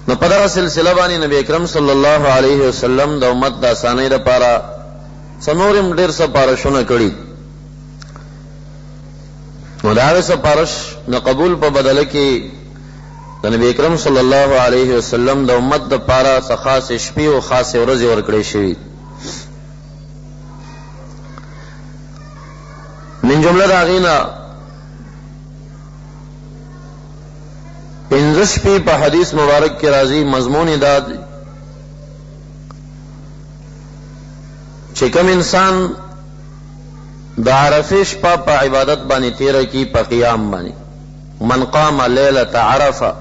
نو په دغه سلسله باندې نبی اکرم صلی الله علیه وسلم د امت د اسانۍ لپاره څنورم ډېر سپارښتونه کړي. نو د هغې سپارښت د قبول په بدله کې د نبی اکرم صلی الله علیه وسلم د امت دپاره څه خاصې شپې او خاصې ورځې ورکړې شوي. من جمله د هغې نه 15 شپې په حدیث مبارک کې راځي. مضمون یې دا دی چې کوم انسان د عرفې شپه په عبادت باندې تیره کی، په قیام باندې، من قام لیلة عرفه،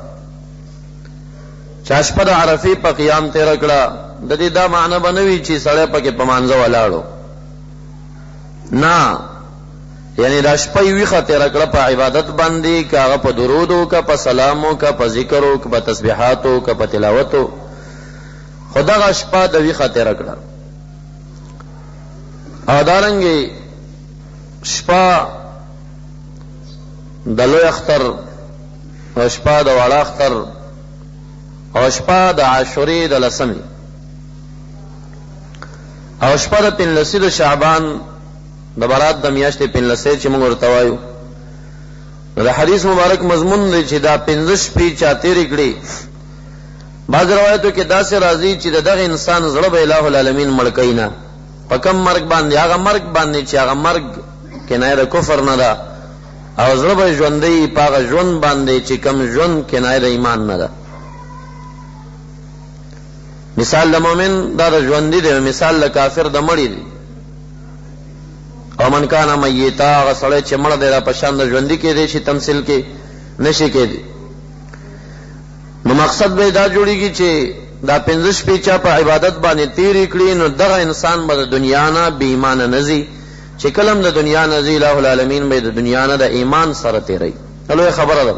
چا شپه د عرفې په قیام تیره کړه، د دې دا معنی به نه وي چې سړی پکې په مانځه ولاړو، نه، یعنی دا شپه یې ویښه تیره کړه په عبادت باندې، که هغه په درود و، که په سلام و، که په ذکر و، که په تسبیحات و، که په تلاوت و، خو دغه شپه د ویښه تیره کړه. او دارنګې شپه د لوی اختر او شپه د واړه اختر او شپه د عاشورې د لسمې او شپه د 15 د شعبان د برات د میاشتې 15 چې موږ ورته وایو. د حدیث مبارک مضمون دی چې دا 15 شپې چا تېرې کړي. بعض روایتو کې داسې راځي چې د دغه انسان زړه به الٰه العالمین مړ کوي نه، په کم مرګ باندې، هغه مرګ باندې چې هغه مرګ کنایه د کفر نه ده، او زړه به ژوندی په هغه ژوند باندې چې کم ژوند کنایه د ایمان نه ده. مثال د مؤمن دا د ژوندي دی، مثال د کافر د مړي دی. او من کان میتا، هغه سړی چې مړ دی دا په شان د ژوندي کېدی شي، تمثیل کې نشي کېدی. نو مقصد به دا جوړیږي چې دا 15 شپې چا په عبادت باندې تیرې کړي، نو دغه انسان به د دنیا نه بې ایمانه نه ځي، چې کله هم د دنیا نه ځي الٰه العالمین به د دنیا نه د ایمان سره تیروي. لویه خبره ده.